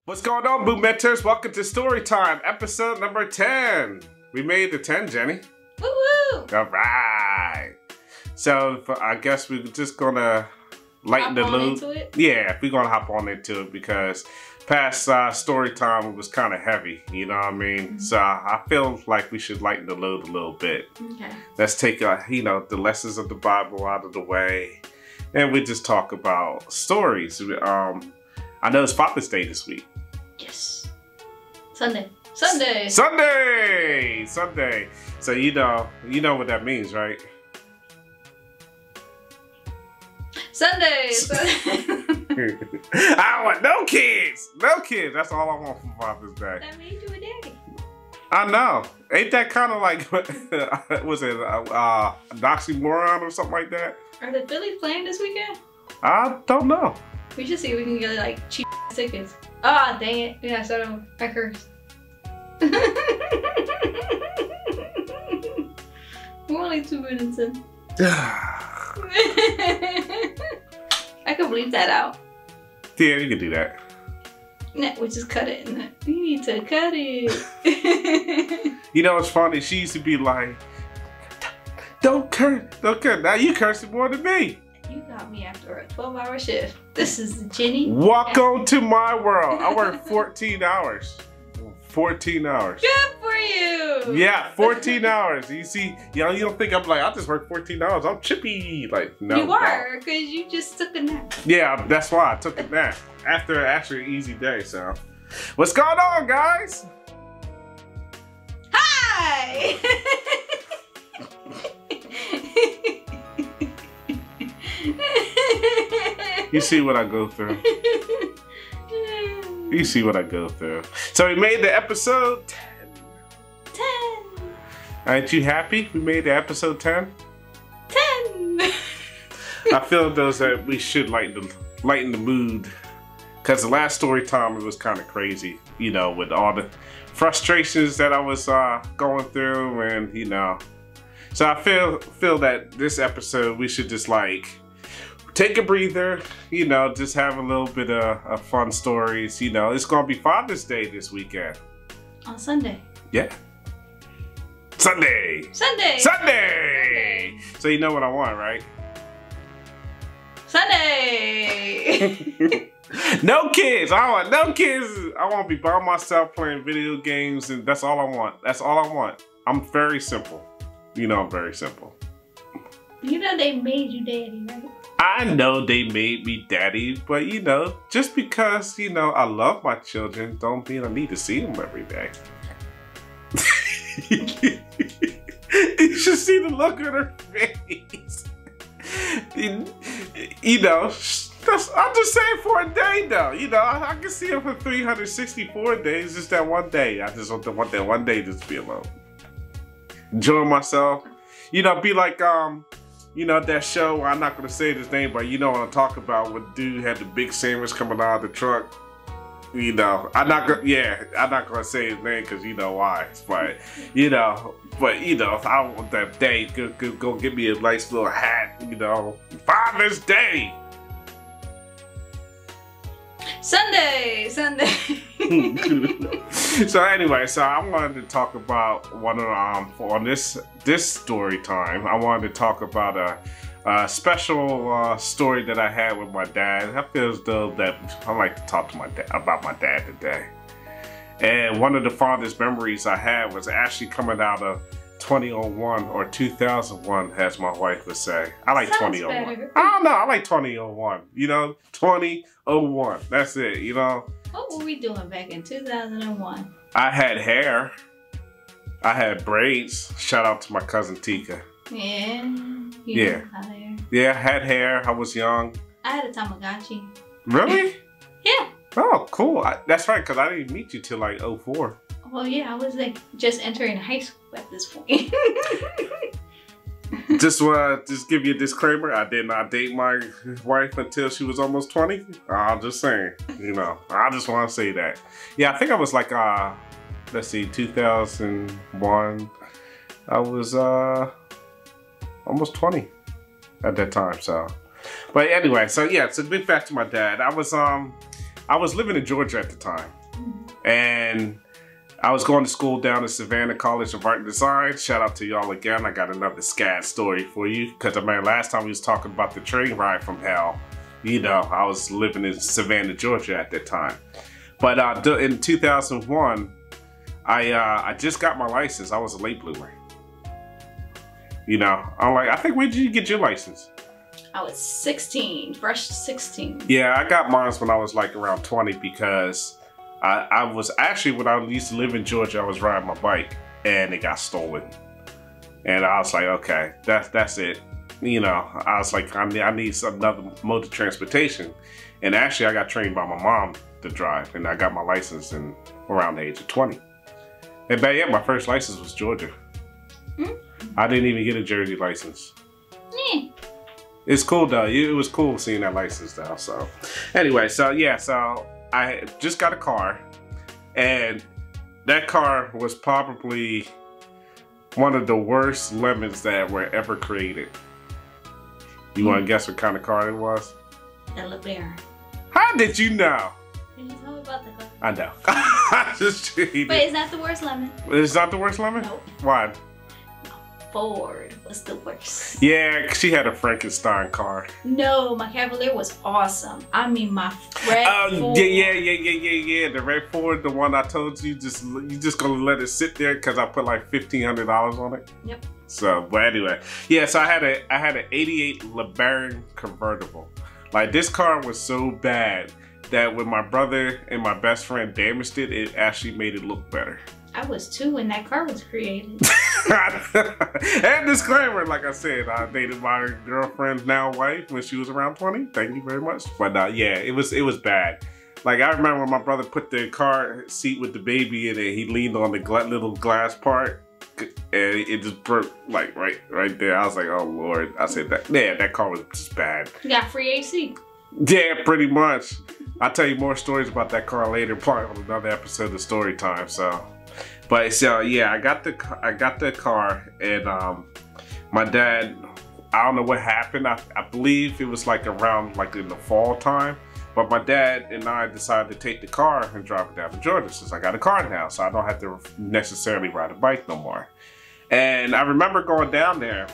What's going on, Movementers? Welcome to Storytime, episode number 10. We made the 10, Jenny. Woo woo! All right. So I guess we're just gonna lighten the load. Yeah, we're gonna hop on into it because past Storytime was kind of heavy. You know what I mean? Mm-hmm. So I feel like we should lighten the load a little bit. Okay. Let's take the lessons of the Bible out of the way, and we just talk about stories. I know it's Father's Day this week. Yes. Sunday. So you know what that means, right? Sunday. I want no kids. That's all I want for Father's Day. That made you a daddy. I know. Ain't that kind of like was it an oxymoron or something like that? Are the Phillies playing this weekend? I don't know. We should see if we can get like cheap tickets. Ah, dang it. Yeah, so I cursed. We're only 2 minutes in. I could bleep that out. Yeah, you can do that. Nah, we just cut it. You need to cut it. You know what's funny? She used to be like, don't curse. Now you cursing more than me. You got me after a 12-hour shift. This is Jenny. Welcome to my world. I work 14 hours. 14 hours. Good for you. Yeah, 14 hours. You see, you don't think I'm like, I just work 14 hours. I'm chippy. Like, no. You are, because you just took a nap. Yeah, that's why I took a nap after actually an easy day. So, what's going on, guys? Hi. You see what I go through. You see what I go through. So we made the episode 10. 10. Aren't you happy we made the episode 10? 10. I feel that we should lighten the mood. Because the last story time, it was kind of crazy. You know, with all the frustrations that I was going through. And, So I feel that this episode, we should just like take a breather, just have a little bit of fun stories. It's gonna be Father's Day this weekend. On Sunday. Yeah. Sunday. So you know what I want, right? Sunday. No kids. I want no kids. I want to be by myself playing video games, and that's all I want. I'm very simple. I'm very simple. You know they made you daddy, right? I know they made me daddy, but just because, I love my children, don't mean I need to see them every day. You should see the look on her face. I'm just saying for a day though. I can see them for 364 days, just that one day. I just want that one day just to be alone. Enjoy myself. Be like, that show, I'm not going to say his name, but you know what I'm talking about, when dude had the big sandwich coming out of the truck. I'm not going to say his name because you know why. But, if I want that day, go get me a nice little hat, Father's Day. Sunday. So anyway, I wanted to talk about one of on this story time. I wanted to talk about a special story that I had with my dad. I feel as though that I like to talk to about my dad today. And one of the fondest memories I had was actually coming out of 2001 or 2001, as my wife would say. I like 2001. Better. I don't know. I like 2001. 2001. That's it. What were we doing back in 2001? I had hair. I had braids. Shout out to my cousin Tika. Yeah. Yeah. Yeah, I had hair. I was young. I had a Tamagotchi. Really? Yeah. Oh, cool. That's right, because I didn't meet you till like 04. Well, yeah, I was like just entering high school at this point. Just give you a disclaimer. I did not date my wife until she was almost 20. I'm just saying, I just want to say that. Yeah, I think I was like, let's see, 2001. I was almost 20 at that time. So, but anyway, so yeah, so get back to my dad. I was I was living in Georgia at the time, and I was going to school down at Savannah College of Art and Design. Shout out to y'all again. I got another SCAD story for you, because I mean, last time we was talking about the train ride from hell. You know, I was living in Savannah, Georgia at that time. But in 2001, I just got my license. I was a late bloomer. You know, I'm like, I think, when did you get your license? I was 16, fresh 16. Yeah, I got mine when I was like around 20, because I was actually, when I used to live in Georgia, I was riding my bike and it got stolen. And I was like, okay, that's it. You know, I was like, I need another mode of transportation. And actually, I got trained by my mom to drive, and I got my license around the age of 20. And but yeah, my first license was Georgia. I didn't even get a Jersey license. It's cool though. It was cool seeing that license though. So anyway, so yeah, so I just got a car, and that car was probably one of the worst lemons that were ever created. You want to guess what kind of car it was? A LeBaron. How did you know? Did you tell me about the car? I know. I just cheated. But it's not the worst lemon. It's not the worst lemon? Nope. Why? Ford was the worst. Yeah, she had a Frankenstein car. No, my Cavalier was awesome. I mean, my red Ford. Yeah. The red Ford, the one I told you, you just gonna let it sit there because I put like $1,500 on it. Yep. So, but anyway, yeah. So I had an '88 LeBaron convertible. Like, this car was so bad that when my brother and my best friend damaged it, it actually made it look better. I was 2 when that car was created. And disclaimer, like I said, I dated my girlfriend's now wife when she was around 20. Thank you very much. But yeah, it was bad. Like, I remember when my brother put the car seat with the baby in it, he leaned on the little glass part, and it just broke like right there. I was like, oh Lord. I said that car was just bad. You got free AC. Yeah, pretty much. I'll tell you more stories about that car later, probably on another episode of Storytime. So. But so yeah, I got the car, and my dad, I don't know what happened. I believe it was like around like in the fall time. But my dad and I decided to take the car and drive it down to Georgia, since I got a car now, so I don't have to necessarily ride a bike no more. And I remember going down there.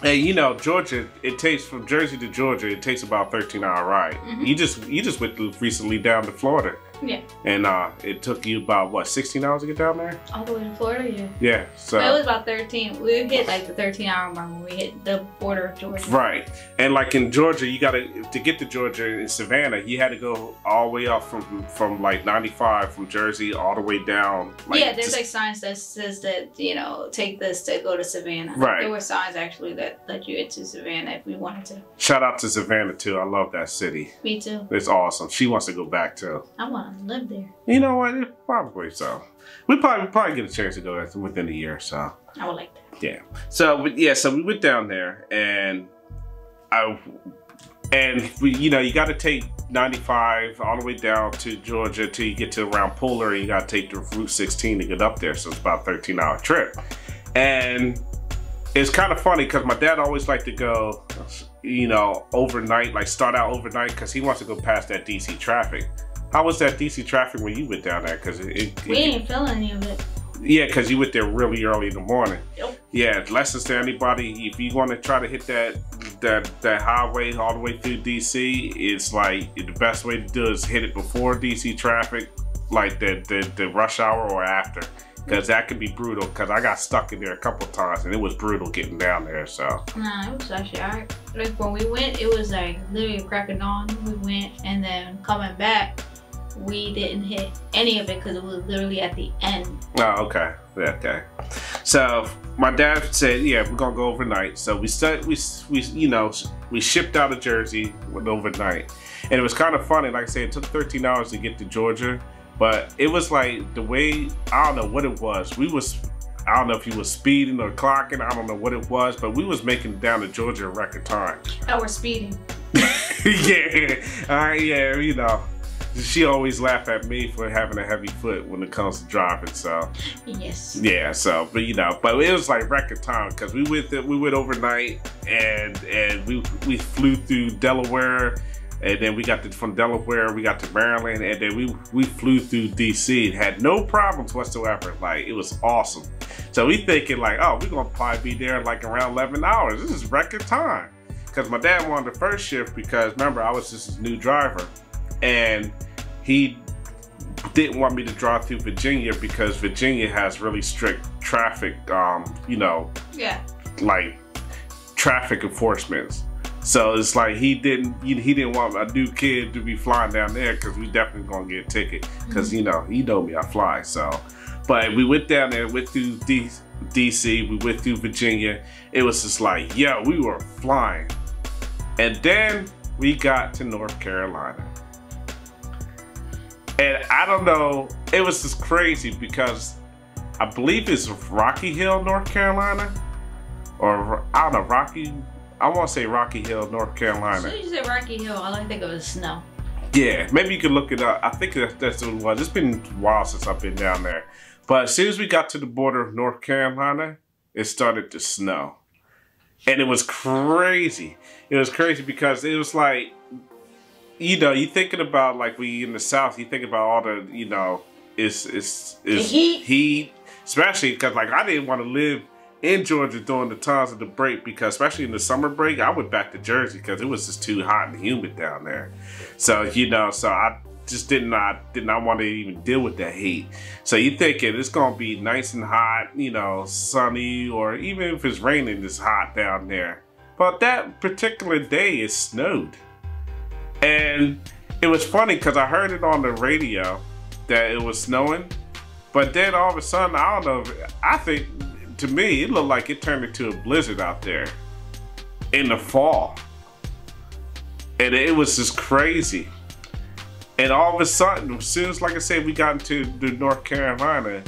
And you know, Georgia, it takes from Jersey to Georgia, it takes about a 13-hour ride. You just went recently down to Florida. Yeah. And it took you about what, 16 hours to get down there? All the way to Florida, yeah. Yeah. So it was about 13. We hit like the 13-hour mark when we hit the border of Georgia. Right. And like in Georgia, you to get to Georgia in Savannah, you had to go all the way up from like 95 from Jersey all the way down. Like, yeah, there's like signs that says that, you know, take this to go to Savannah. Right. There were signs actually that led you into Savannah if we wanted to. Shout out to Savannah too. I love that city. Me too. It's awesome. She wants to go back too. I want to live there. You know what? Probably so. We probably get a chance to go within a year. So I would like that. Yeah. So we went down there, and you know, you got to take 95 all the way down to Georgia till you get to around Puller, and you got to take the Route 16 to get up there. So it's about a 13-hour trip, and it's kind of funny because my dad always liked to go, you know, overnight, like start out overnight, because he wants to go past that DC traffic. How was that DC traffic when you went down there? Because we didn't feel any of it. Yeah, because you went there really early in the morning. Yep. Yeah, lessons to anybody. If you want to try to hit that highway all the way through DC, it's like the best way to do is hit it before DC traffic, like the rush hour, or after. Because that could be brutal, because I got stuck in there a couple times, and it was brutal getting down there, so. Nah, it was actually alright. Like, when we went, it was like literally crack of dawn. We went, and then coming back, we didn't hit any of it because it was literally at the end. Oh, okay. Yeah, okay. So my dad said, yeah, we're gonna go overnight. So we shipped out of Jersey with overnight. And it was kind of funny, like I said, it took 13 hours to get to Georgia, but it was like the way, I don't know what it was. I don't know if he was speeding or clocking, I don't know what it was, but we was making it down to Georgia in record time. Oh, we're speeding. Yeah, you know. She always laughed at me for having a heavy foot when it comes to driving, so. Yes. Yeah, so, but you know, but it was like record time, because we went overnight, and we flew through Delaware, And then we got from Delaware, we got to Maryland, and then we flew through DC and had no problems whatsoever. Like, it was awesome. So we thinking like, oh, we're gonna probably be there like around 11 hours. This is record time. Because my dad wanted the first shift because remember, I was just his new driver. And he didn't want me to drive through Virginia because Virginia has really strict traffic, you know, like traffic enforcements. So it's like he didn't want a new kid to be flying down there because we definitely gonna get a ticket because you know me, I fly. So, but we went down there, went through DC, we went through Virginia. It was just like, yeah, we were flying. And then we got to North Carolina. And I don't know, it was just crazy because I believe it's Rocky Hill, North Carolina. Or, I don't know, I want to say Rocky Hill, North Carolina. As soon as you said Rocky Hill, all I think of is snow. Yeah, maybe you can look it up. I think that's what it was. It's been a while since I've been down there. But as soon as we got to the border of North Carolina, it started to snow. And it was crazy. It was crazy because it was like, you know, you thinking about like we in the South, you think about all the, you know, it's heat, especially because like I didn't want to live in Georgia during the times of the break because especially in the summer break, I went back to Jersey because it was just too hot and humid down there. So, you know, so I just did not want to even deal with that heat. So you thinking it's gonna be nice and hot, you know, sunny, or even if it's raining, it's hot down there. But that particular day it snowed. And it was funny because I heard it on the radio that it was snowing, but then all of a sudden, I don't know, I think to me it looked like it turned into a blizzard out there in the fall. And it was just crazy. And all of a sudden, as soon as, like I said, we got into the North Carolina,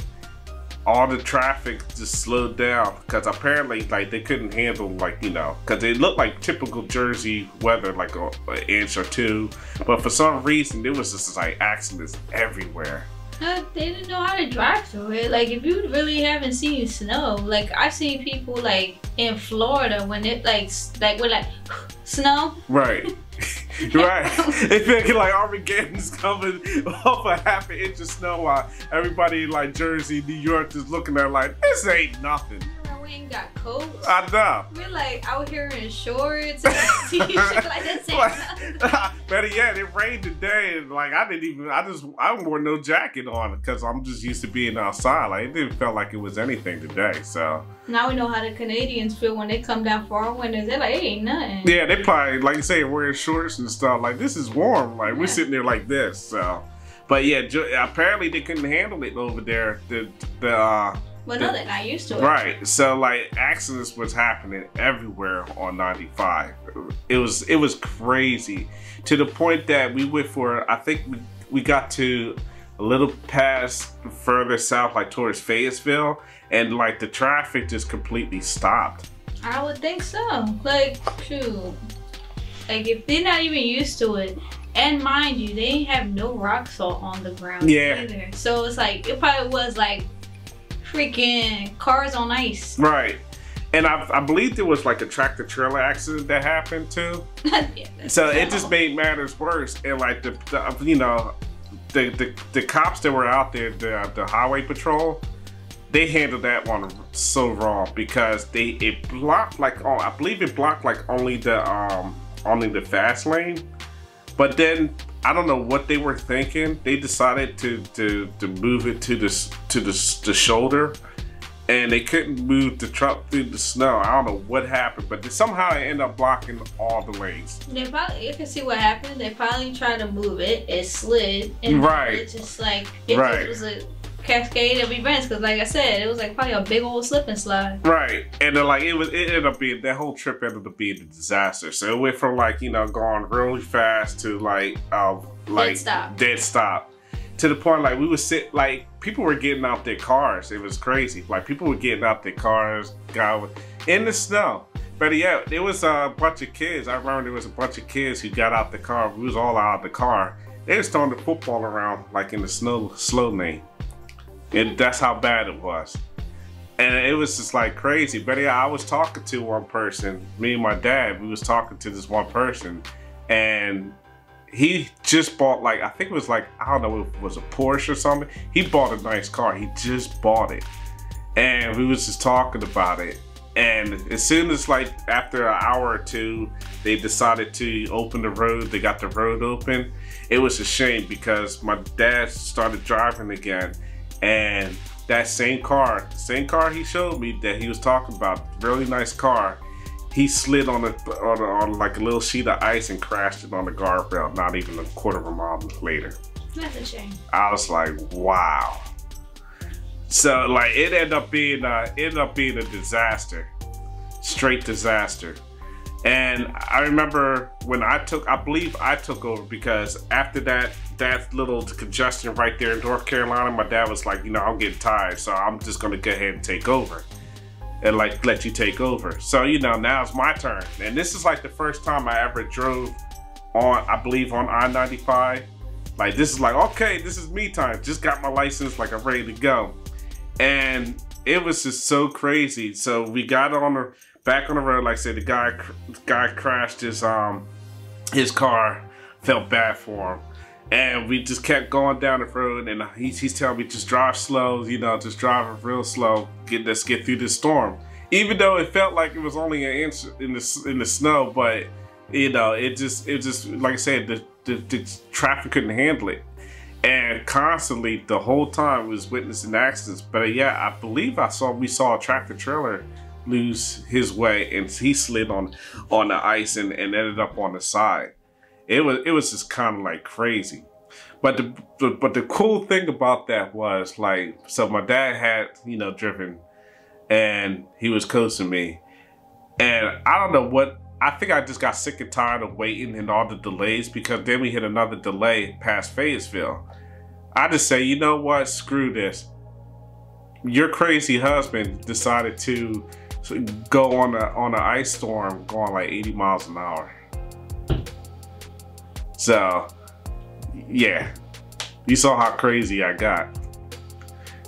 all the traffic just slowed down because apparently, like, they couldn't handle, like, you know, because it looked like typical Jersey weather, like an inch or two. But for some reason, there was just like accidents everywhere. They didn't know how to drive through it. Like, if you really haven't seen snow, like I've seen people like in Florida when it like we're like snow. Right. Right. It feel like Armageddon's coming off a half an inch of snow while everybody in like Jersey, New York is looking at like, this ain't nothing. We ain't got coats. I know. We're like out here in shorts and t-shirts like that. Better yet, it rained today and like I wore no jacket on because I'm just used to being outside. Like it didn't feel like it was anything today. So now we know how the Canadians feel when they come down for our winters. They're like, it ain't nothing. Yeah, they probably like you say wearing shorts and stuff. Like this is warm. Like we're sitting there like this. So, but yeah, apparently they couldn't handle it over there. Well, no, they're not used to it. Right. So like accidents was happening everywhere on 95. It was crazy to the point that we went for, I think we got to a little past further south, like towards Fayetteville, and like the traffic just completely stopped. I would think so. Like, shoot. Like if they're not even used to it, and mind you, they ain't have no rock salt on the ground either. So it's like, it probably was like freaking cars on ice. Right. And I believe there was like a tractor trailer accident that happened too. So it just made matters worse. And like the you know, the cops that were out there, the highway patrol, they handled that one so wrong because it blocked like, oh, I believe it blocked like only the fast lane. But then I don't know what they were thinking. They decided to move it to the shoulder, and they couldn't move the truck through the snow. I don't know what happened, but somehow it ended up blocking all the lanes. You can see what happened. They probably tried to move it. It slid, and it just like just was a cascade of events. Because like I said, it was like probably a big old slip and slide. Right, and then like it ended up being, that whole trip ended up being a disaster. So it went from like, you know, going really fast to like dead stop. To the point like we would sit, like people were getting out their cars. It was crazy. Like people were getting out their cars, in the snow. But yeah, there was a bunch of kids. I remember there was a bunch of kids who got out the car. We was all out of the car. They was throwing the football around like in the slow lane. And that's how bad it was. And it was just like crazy. But yeah, I was talking to one person, me and my dad, we was talking to this one person, and he just bought like, I think it was like, I don't know if it was a Porsche or something. He bought a nice car. He just bought it. And we was just talking about it. And as soon as like after an hour or two, they decided to open the road. They got the road open. It was a shame because my dad started driving again. And that same car he showed me that he was talking about, really nice car, he slid on like a little sheet of ice and crashed it on the guardrail, not even a quarter of a mile later. That's a shame. I was like, wow. So like it ended up being a disaster, straight disaster. And I remember when I believe I took over, because after that little congestion right there in North Carolina, my dad was like, you know, I'm getting tired, so I'm just gonna go ahead and take over. And like let you take over. So, you know, now it's my turn. And this is like the first time I ever drove on, I believe, on I-95. Like this is like, okay, this is me time. Just got my license, like I'm ready to go. And it was just so crazy. So we got on back on the road. Like I said, the guy crashed his car, felt bad for him. And we just kept going down the road, and he's telling me just drive slow, you know, just drive real slow, let's get through this storm. Even though it felt like it was only an inch in the snow, but you know, it just like I said, the traffic couldn't handle it, and constantly the whole time was witnessing accidents. But yeah, I believe we saw a tractor trailer lose his way, and he slid on the ice and ended up on the side. It was just kind of like crazy. But the cool thing about that was, like, so my dad had, you know, driven, and he was coaching me. And I don't know what, I think I just got sick and tired of waiting and all the delays, because then we hit another delay past Fayetteville. I just say, you know what, screw this. Your crazy husband decided to go on an ice storm going like 80 miles an hour. So, yeah, you saw how crazy I got.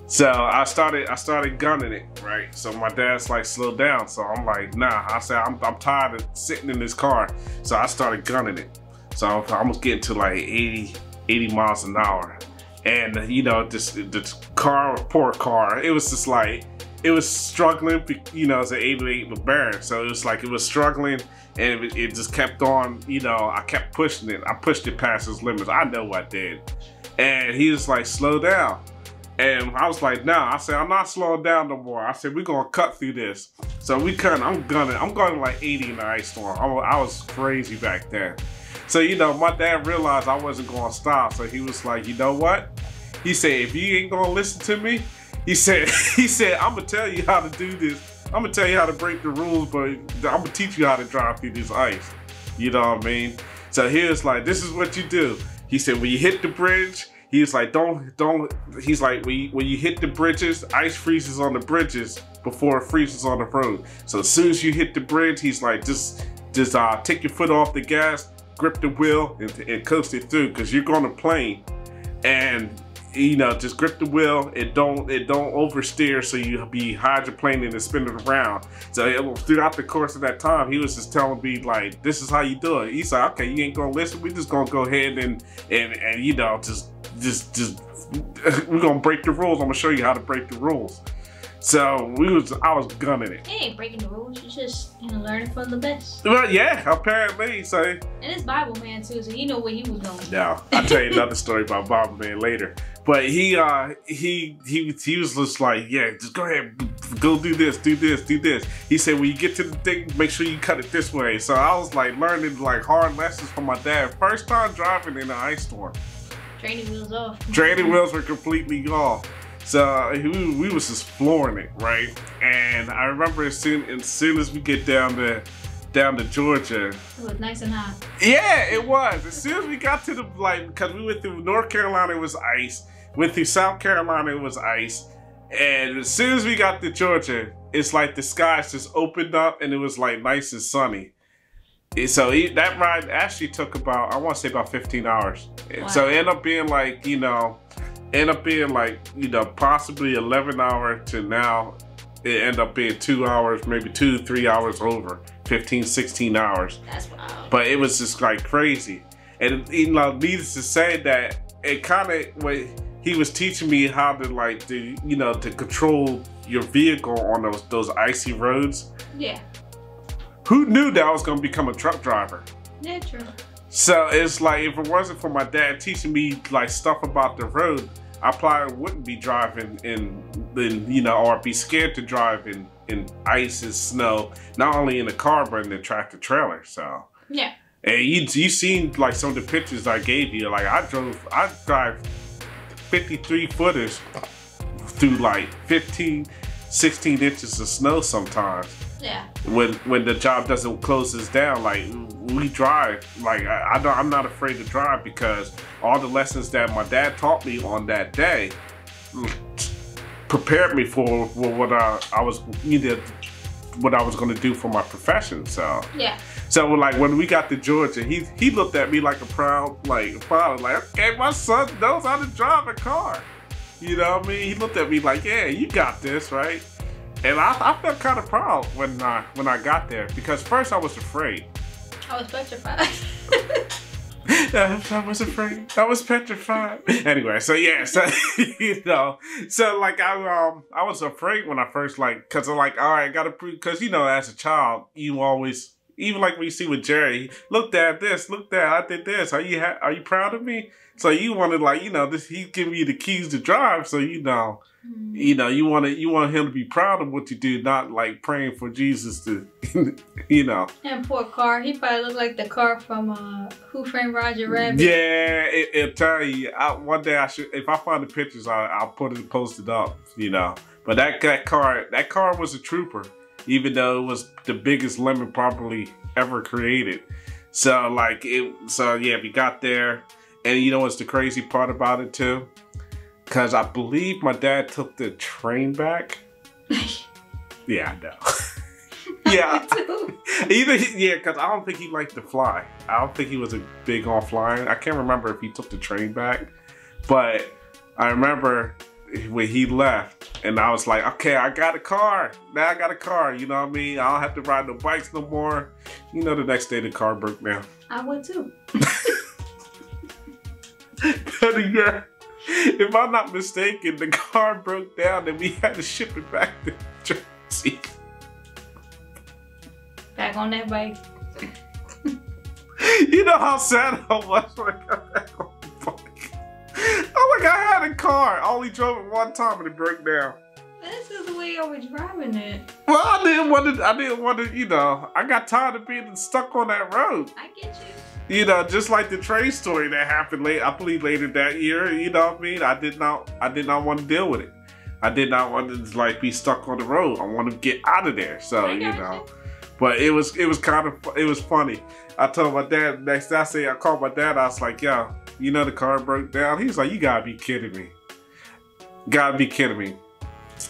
So I started gunning it, right? So my dad's like, slow down. So I'm like, nah. I said, I'm tired of sitting in this car. So I started gunning it. So I almost getting to like 80 miles an hour. And you know, the poor car, it was just like, it was struggling, you know, it's an 808 LeBaron. So it was like, it was struggling, and it just kept on, you know, I kept pushing it. I pushed it past its limits. I know I did. And he was like, slow down. And I was like, nah. I said, I'm not slowing down no more. I said, we're gonna cut through this. So we cut, I'm gunning like 80 in the ice storm. I was crazy back then. So, you know, my dad realized I wasn't gonna stop. So he was like, you know what? He said, if you ain't gonna listen to me, he said, I'm gonna tell you how to do this. I'm gonna tell you how to break the rules, but I'm gonna teach you how to drive through this ice. You know what I mean? So he was like, this is what you do. He said, when you hit the bridge, he's like, he's like, when you hit the bridges, ice freezes on the bridges before it freezes on the road. So as soon as you hit the bridge, he's like, just take your foot off the gas, grip the wheel, and coast it through, because you're going to plane. And you know, just grip the wheel. It don't oversteer, so you be hydroplaning and spinning around. So throughout the course of that time, he was just telling me like, this is how you do it. He's like, okay, you ain't gonna listen. We just gonna go ahead and you know, just we're gonna break the rules. I'm gonna show you how to break the rules. So I was gunning it. It ain't breaking the rules. You just, you know, learning from the best. Well, yeah, apparently. So. And it's Bible Man too, so you know where he was going. No, I'll tell you another story about Bible Man later. But he was just like, yeah, just go ahead, go do this, do this, do this. He said, when you get to the thing, make sure you cut it this way. So I was like learning like hard lessons from my dad. First time driving in an ice storm. Training wheels off. Training wheels were completely off. So we was just flooring it, right? And I remember as soon as we get down to Georgia. It was nice and hot. Yeah, it was. As soon as we got to because we went through North Carolina, it was ice. Went through South Carolina, it was ice. And as soon as we got to Georgia, it's like the skies just opened up and it was like nice and sunny. So that ride actually took about, I want to say about 15 hours. Wow. So it ended up being like, you know, possibly 11 hours to now it ended up being 2 hours, maybe 2 to 3 hours over, 15, 16 hours. That's wild. But it was just like crazy. And you know, needless to say that it kind of, when he was teaching me how to like to, you know, to control your vehicle on those icy roads. Yeah. Who knew that I was gonna become a truck driver? Yeah, true. So it's like, if it wasn't for my dad teaching me like stuff about the road, I probably wouldn't be driving in you know, or be scared to drive in ice and snow, not only in the car but in the tractor trailer. So yeah. And you seen like some of the pictures I gave you. Like I drive 53 footers through like 15, 16 inches of snow sometimes. Yeah. When the job doesn't close us down, like we drive. Like I'm not afraid to drive because all the lessons that my dad taught me on that day prepared me for what I was going to do for my profession. So yeah. So like when we got to Georgia, he looked at me like a proud father, like, okay, my son knows how to drive a car. You know what I mean? He looked at me like, yeah, you got this, right? And I felt kind of proud when I got there, because first I was afraid. I was petrified. I was afraid. I was petrified. Anyway, so yeah, so you know, so like I was afraid when I first cause I'm like, all right, I gotta prove, cause you know, as a child, you always, even like when you see with Jerry, look dad, this, look dad, I did this. Are you proud of me? So you wanted, like, you know, this, he's giving you the keys to drive, so you know, you want him to be proud of what you do, not like praying for Jesus to, you know. And poor car, he probably looked like the car from Who Framed Roger Rabbit. Yeah, it'll tell you. One day I should, if I find the pictures, I'll post it up, you know. But that car was a trooper, even though it was the biggest lemon probably ever created. So like yeah, we got there. And you know what's the crazy part about it too? Because I believe my dad took the train back. Yeah, I know. Yeah. Yeah, because I don't think he liked to fly. I don't think he was a big on flying. I can't remember if he took the train back. But I remember when he left and I was like, okay, I got a car. Now I got a car, you know what I mean? I don't have to ride no bikes no more. You know, the next day the car broke down. I would too. But yeah, if I'm not mistaken, the car broke down and we had to ship it back to Jersey. Back on that bike. You know how sad I was when I got back on the bike. I'm like, I had a car. I only drove it one time and it broke down. This is the way I was driving it. Well, I didn't want to, you know, I got tired of being stuck on that road. I get you. You know, just like the train story that happened I believe later that year, you know what I mean? I did not want to deal with it. I did not want to like be stuck on the road. I wanted to get out of there. So, you know, but it was funny. I told my dad next day, I called my dad, I was like, yo, you know, the car broke down. He was like, you gotta be kidding me. Gotta be kidding me.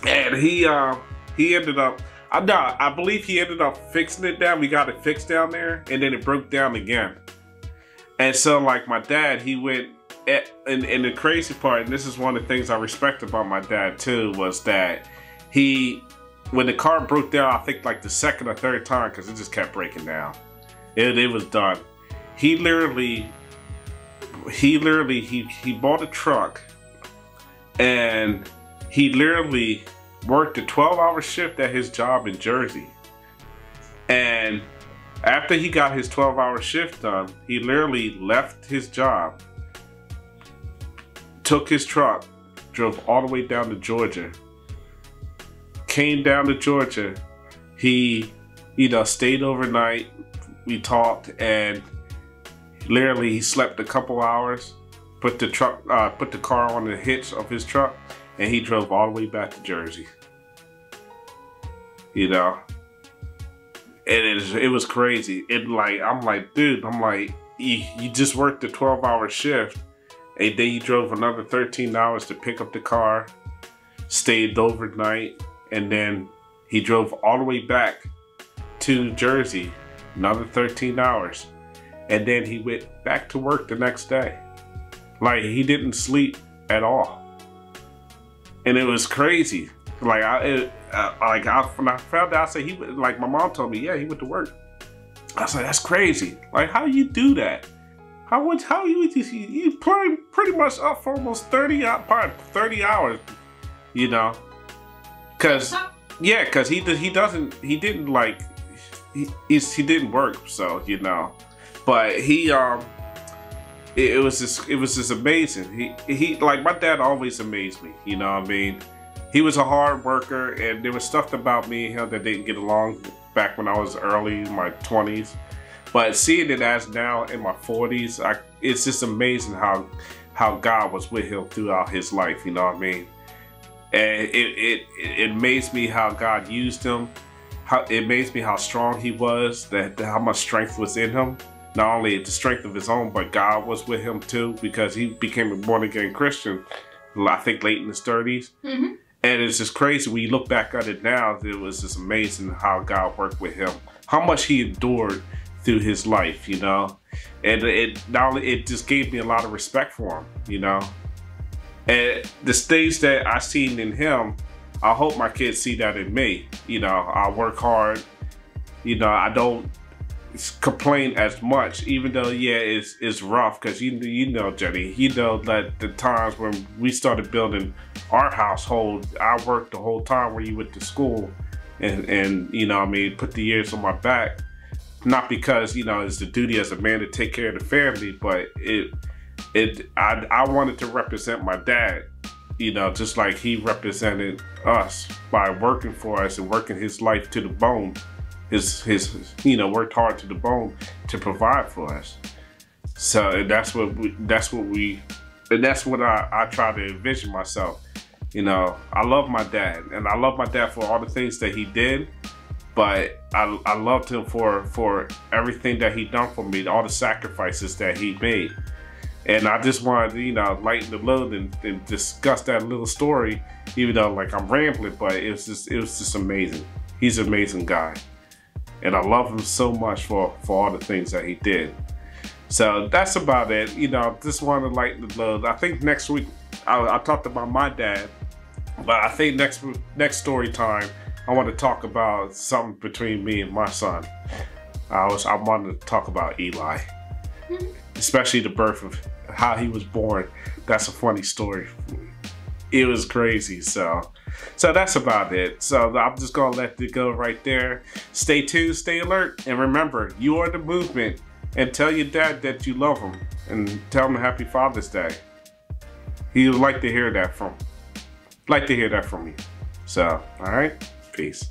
And he ended up, I believe he ended up fixing it down. We got it fixed down there and then it broke down again. And so, like, my dad, he went, and the crazy part, and this is one of the things I respect about my dad, too, was that when the car broke down, I think, like, the second or third time, because it just kept breaking down. It was done. He bought a truck, and he literally worked a 12-hour shift at his job in Jersey. And after he got his 12-hour shift done, he literally left his job, took his truck, drove all the way down to Georgia, came down to Georgia. He, you know, stayed overnight. We talked, and literally he slept a couple hours, put the car on the hitch of his truck, and he drove all the way back to Jersey. You know. And it was crazy. I'm like, dude, you just worked a 12-hour shift, and then you drove another 13 hours to pick up the car, stayed overnight, and then he drove all the way back to Jersey, another 13 hours, and then he went back to work the next day. Like, he didn't sleep at all. And it was crazy. Like, when I found out, I said, my mom told me, yeah, he went to work. I was like, that's crazy. Like, how do you do that? How you pretty much up for almost 30 hours, you know, cause he didn't work, so you know, but it was just amazing. He like my dad always amazed me, you know what I mean? He was a hard worker, and there was stuff about me and him that didn't get along back when I was early in my 20s. But seeing it as now in my 40s, it's just amazing how God was with him throughout his life, you know what I mean? And it amazed me how God used him. It amazed me how strong he was, how much strength was in him. Not only the strength of his own, but God was with him too, because he became a born-again Christian, I think late in his 30s. Mm-hmm. And it's just crazy when you look back at it now. It was just amazing how God worked with him, how much he endured through his life, you know. And it just gave me a lot of respect for him, you know. And the things that I seen in him, I hope my kids see that in me. You know, I work hard. You know, I don't complain as much, even though it's rough, because you know, Jenny, you know that the times when we started building our household, I worked the whole time when you went to school, and you know, I mean, put the years on my back, not because, you know, it's the duty as a man to take care of the family, but I wanted to represent my dad, you know, just like he represented us by working for us and working his life to the bone. His you know, worked hard to the bone to provide for us. So that's what I try to envision myself. You know, I love my dad, and I love my dad for all the things that he did, but I loved him for everything that he done for me, all the sacrifices that he made. And I just wanted to, you know, lighten the load and discuss that little story, even though like I'm rambling, but it was just amazing. He's an amazing guy. And I love him so much for all the things that he did. So that's about it. You know, just wanted to lighten the load. I think next week, I talked about my dad, but I think next story time, I want to talk about something between me and my son. I wanted to talk about Eli, especially the birth of how he was born. That's a funny story. It was crazy, so that's about it. So I'm just gonna let it go right there. Stay tuned, stay alert, and remember, you are the movement. And tell your dad that you love him, and tell him Happy Father's Day. He would like to hear that from you. So, all right, peace.